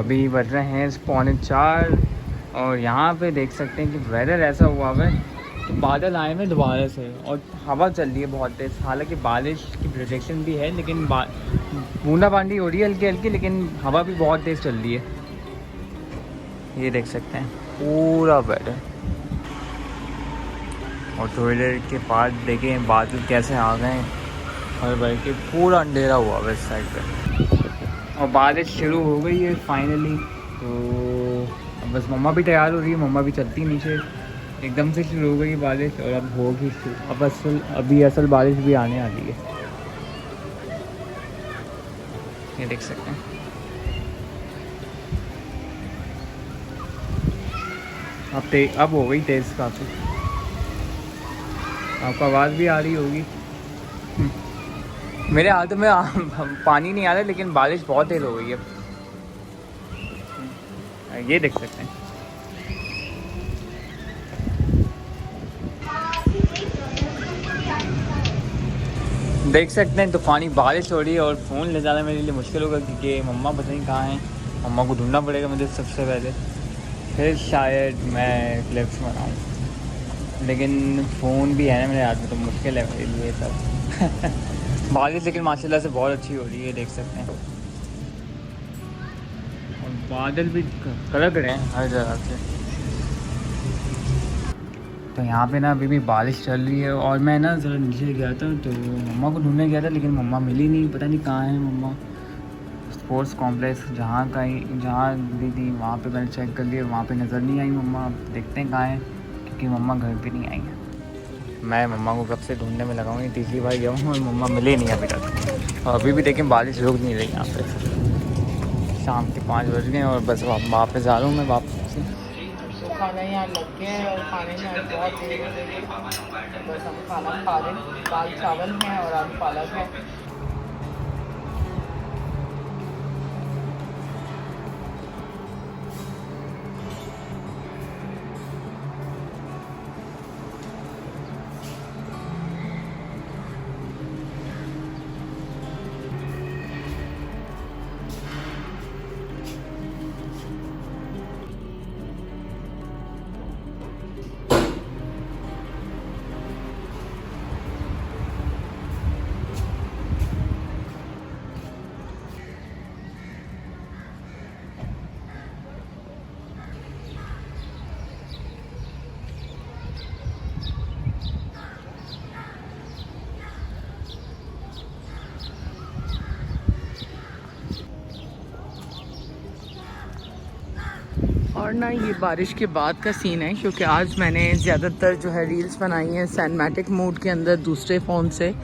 अभी बज रहे हैं 3:45 और यहाँ पे देख सकते हैं कि वेदर ऐसा हुआ है कि बादल आए हुए दोबारा से और हवा चल रही है बहुत तेज़। हालांकि बारिश की प्रोजेक्शन भी है लेकिन बूंदाबांदी हो रही है हल्की हल्की, लेकिन हवा भी बहुत तेज़ चल रही है। ये देख सकते हैं पूरा वेदर। और थोड़ी देर के बाद देखें बादल कैसे आ गए और बल्कि पूरा अंधेरा हुआ है इस साइड पे और बारिश शुरू हो गई है फाइनली। तो अब बस मम्मा भी तैयार हो रही है, मम्मा भी चलती नीचे। एकदम से शुरू हो गई बारिश और अब होगी अब असल बारिश भी आने वाली है। ये देख सकते हैं। अब हो गई तेज़ काफ़ी, आपको आवाज़ भी आ रही होगी। मेरे हाथ में पानी नहीं आ रहा लेकिन बारिश बहुत तेज़ हो गई है। ये देख सकते हैं। देख सकते हैं तूफ़ानी बारिश हो रही है और फ़ोन ले जाना मेरे लिए मुश्किल होगा क्योंकि मम्मा पता नहीं कहाँ हैं। मम्मा को ढूंढना पड़ेगा मुझे सबसे पहले, फिर शायद मैं क्लिप्स बनाऊँ। लेकिन फ़ोन भी है ना मेरे हाथ में तो मुश्किल है मेरे लिए सब। बारिश लेकिन माशाल्लाह से बहुत अच्छी हो रही है, देख सकते हैं। और बादल भी कड़क रहे हैं हर जगह से। तो यहाँ पे ना अभी भी बारिश चल रही है और मैं ना ज़रा नीचे गया था तो मम्मा को ढूंढने गया था लेकिन मम्मा मिली नहीं, पता नहीं कहाँ है मम्मा। स्पोर्ट्स कॉम्प्लेक्स जहाँ भी थी वहाँ पे मैंने चेक कर लिया, वहाँ पे नज़र नहीं आई मम्मा। देखते हैं कहाँ है क्योंकि मम्मा घर पे नहीं आई है। मैं मम्मा को कब से ढूंढने में लगा हूँ, ये तीसरी बार गया हूँ और मम्मा मिले नहीं अभी तक। और अभी भी देखें बारिश रुक नहीं रही यहाँ पे। शाम के 5 बज गए और बस वापस आ रहा हूँ मैं वापस। खाना यहाँ लग गया है और खाने में आज बहुत देर हो गई है। बस हम खाना खा रहे हैं। दाल चावल हैं और आलू पालक है। और ना ये बारिश के बाद का सीन है क्योंकि आज मैंने ज़्यादातर जो है रील्स बनाई हैं सिनेमैटिक मोड के अंदर दूसरे फ़ोन से।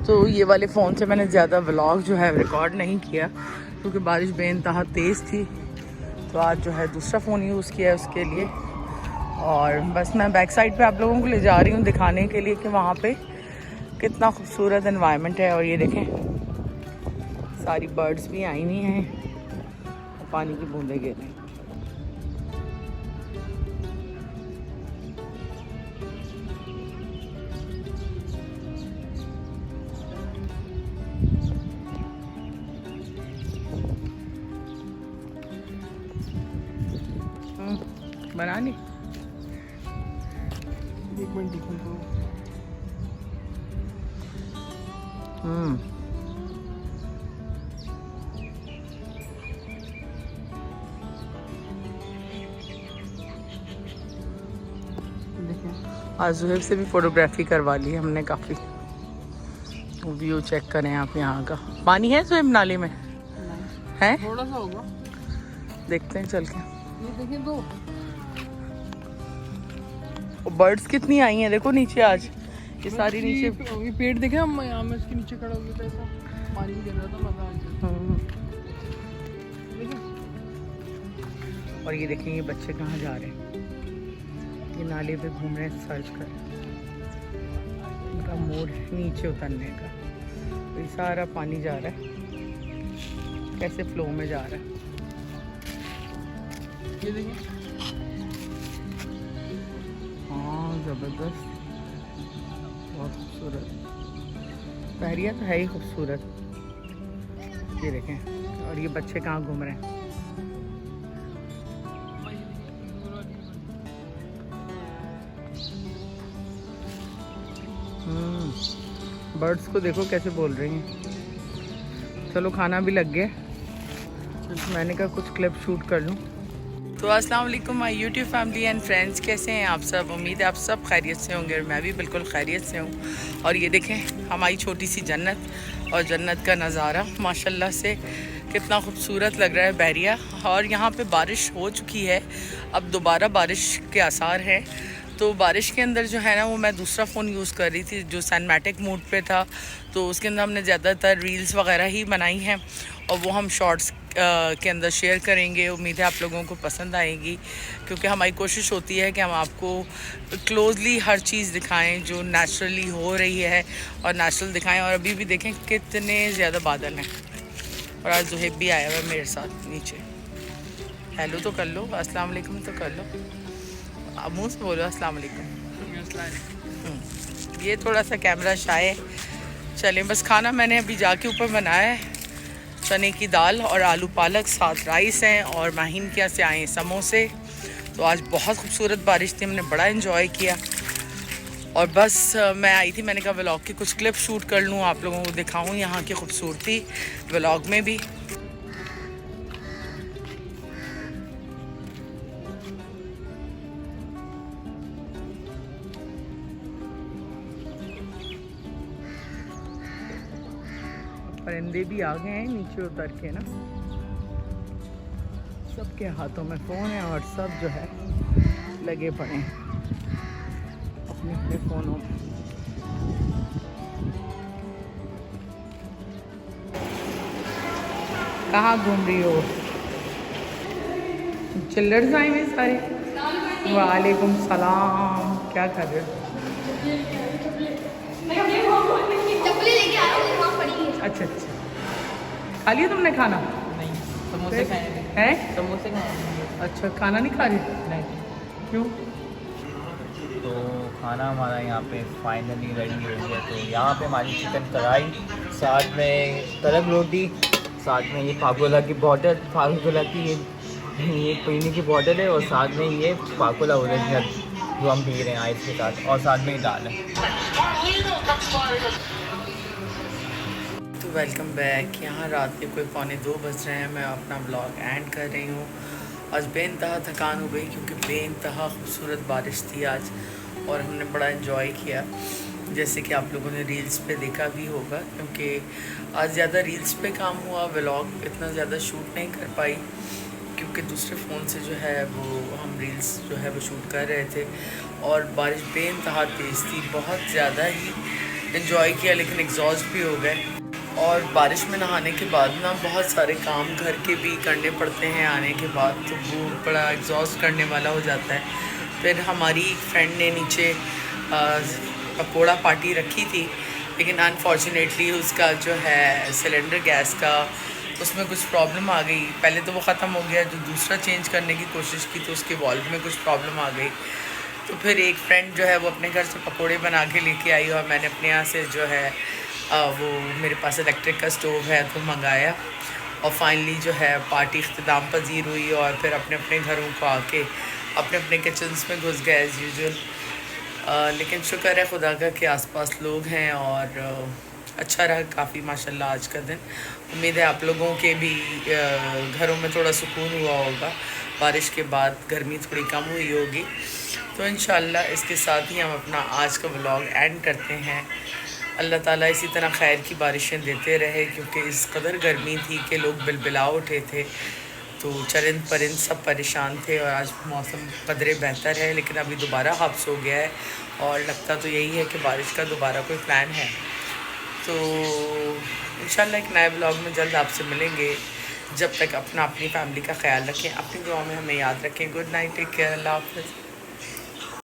तो ये वाले फ़ोन से मैंने ज़्यादा व्लॉग जो है रिकॉर्ड नहीं किया क्योंकि बारिश बेइंतहा तेज़ थी। तो आज जो है दूसरा फ़ोन यूज़ किया है उसके लिए। और बस मैं बैक साइड पे आप लोगों को ले जा रही हूँ दिखाने के लिए कि वहाँ पे कितना खूबसूरत एनवायरनमेंट है। और ये देखें सारी बर्ड्स भी आई हुई हैं और पानी की बूंदें गिर रही हैं। बना ली एक मिनट दिखा दो। आज ज़ुहैब से भी फोटोग्राफी करवा ली हमने काफ़ी। व्यू चेक करें आप यहाँ का। पानी है ज़ुहैब नाले में? है थोड़ा सा होगा, देखते हैं चल के। ये देखें तो बर्ड्स कितनी आई हैं देखो नीचे आज। ये सारी नीचे ये पेड़ देखे हम यहाँ में इसके नीचे खड़ा हो गया था, ऐसा पानी गिर रहा था, मजा आ गया। और ये देखें ये बच्चे कहाँ जा रहे हैं, ये नाले पे घूम रहे हैं सर्च कर। उनका मोड नीचे उतरने का। तो ये सारा पानी जा रहा है, कैसे फ्लो में जा रहा है ये देखिए। ज़बरदस्त, बहुत खूबसूरत। बहरिया तो है ही खूबसूरत। ये देखें और ये बच्चे कहाँ घूम रहे हैं। बर्ड्स को देखो कैसे बोल रही हैं। चलो खाना भी लग गया, तो मैंने कहा कुछ क्लिप शूट कर लूँ। तो अस्सलाम वालेकुम my YouTube family and friends, कैसे हैं आप सब? उम्मीद है आप सब खैरियत से होंगे और मैं भी बिल्कुल खैरियत से हूँ। और ये देखें हमारी छोटी सी जन्नत, और जन्नत का नज़ारा माशाल्लाह से कितना खूबसूरत लग रहा है बहरिया। और यहाँ पे बारिश हो चुकी है, अब दोबारा बारिश के आसार हैं। तो बारिश के अंदर जो है ना, वो मैं दूसरा फ़ोन यूज़ कर रही थी जो सिनेमैटिक मोड पे था, तो उसके अंदर हमने ज़्यादातर रील्स वगैरह ही बनाई हैं और वो हम शॉर्ट्स के अंदर शेयर करेंगे। उम्मीद है आप लोगों को पसंद आएगी, क्योंकि हमारी कोशिश होती है कि हम आपको क्लोजली हर चीज़ दिखाएं जो नेचुरली हो रही है और नेचुरल दिखाएं। और अभी भी देखें कितने ज़्यादा बादल हैं, और आज ज़ुहैब भी आया हुआ है मेरे साथ नीचे। हेलो तो कर लो, अस्सलाम वालेकुम तो कर लो, अब मुँह से बोलो अस्सलाम वालेकुम। ये थोड़ा सा कैमरा शाय है। चलें, बस खाना मैंने अभी जाके ऊपर बनाया है, चने की दाल और आलू पालक, साथ राइस हैं, और माहिन के यहाँ से आए समोसे। तो आज बहुत खूबसूरत बारिश थी, हमने बड़ा एंजॉय किया। और बस मैं आई थी, मैंने कहा व्लॉग की कुछ क्लिप शूट कर लूँ, आप लोगों को दिखाऊँ यहाँ की खूबसूरती व्लॉग में भी। परिंदे भी आ गए हैं नीचे उतर के ना, सबके हाथों में फ़ोन है और सब जो है लगे पड़े हैं अपने अपने फ़ोनों में। कहाँ घूम रही हो? चिल्लर्स आए हुए सारे। वालेकुम सलाम, क्या कर रहे हो? अच्छा अच्छा, खा लिया तुमने खाना? नहीं, समोसे खाए हैं? समोसे खाए। अच्छा, खाना नहीं खा रहे? नहीं। क्यों? तो खाना हमारा यहाँ पे फाइनली रेडी हो गया। तो यहाँ पे हमारी चिकन कढ़ाई, साथ में तलब रोटी, साथ में ये पाकोला की बॉटल, पाकोला की ये पीने की बॉटल है, और साथ में ये पाकोला ओरिजिनल जो हम पी रहे हैं आइस के साथ, और साथ में ही दाल है। तो वेलकम बैक। यहाँ रात के कोई 1:45 बज रहे हैं, मैं अपना व्लॉग एंड कर रही हूँ। आज बेइंतहा थकान हो गई, क्योंकि बेइंतहा खूबसूरत बारिश थी आज, और हमने बड़ा एंजॉय किया, जैसे कि आप लोगों ने रील्स पे देखा भी होगा। क्योंकि आज ज़्यादा रील्स पे काम हुआ, व्लॉग इतना ज़्यादा शूट नहीं कर पाई, क्योंकि दूसरे फ़ोन से जो है वो हम रील्स जो है वो शूट कर रहे थे। और बारिश बेइंतहा तेज़ थी, बहुत ज़्यादा ही एंजॉय किया, लेकिन एग्जॉस्ट भी हो गए। और बारिश में नहाने के बाद ना बहुत सारे काम घर के भी करने पड़ते हैं आने के बाद, तो वो बड़ा एग्जॉस्ट करने वाला हो जाता है। फिर हमारी फ्रेंड ने नीचे पकोड़ा पार्टी रखी थी, लेकिन अनफॉर्चुनेटली उसका जो है सिलेंडर गैस का, उसमें कुछ प्रॉब्लम आ गई। पहले तो वो ख़त्म हो गया, जो दूसरा चेंज करने की कोशिश की तो उसके वाल्व में कुछ प्रॉब्लम आ गई। तो फिर एक फ्रेंड जो है वो अपने घर से पकोड़े बना के लेके आई, और मैंने अपने यहाँ से जो है वो मेरे पास इलेक्ट्रिक का स्टोव है तो मंगाया। और फाइनली जो है पार्टी इख्तिताम पजीर हुई, और फिर अपने अपने घरों को आके अपने अपने किचन्स में घुस गए एज़ यूजुअल। लेकिन शुक्र है खुदा का कि आसपास लोग हैं, और अच्छा रहा काफ़ी माशाल्लाह आज का दिन। उम्मीद है आप लोगों के भी घरों में थोड़ा सुकून हुआ होगा, बारिश के बाद गर्मी थोड़ी कम हुई होगी। तो इंशाल्लाह इसके साथ ही हम अपना आज का व्लॉग एंड करते हैं। अल्लाह ताला इसी तरह खैर की बारिशें देते रहे, क्योंकि इस कदर गर्मी थी कि लोग बिलबिला उठे थे, तो चरिंद परिंद सब परेशान थे। और आज मौसम कदरे बेहतर है, लेकिन अभी दोबारा हब्स हो गया है, और लगता तो यही है कि बारिश का दोबारा कोई प्लान है। तो इंशाल्लाह एक नए ब्लॉग में जल्द आपसे मिलेंगे। जब तक अपनी फैमिली का ख्याल रखें, अपनी दुआ में हमें याद रखें। गुड नाइट, टेक केयर, अल्लाह हाफ़िज़।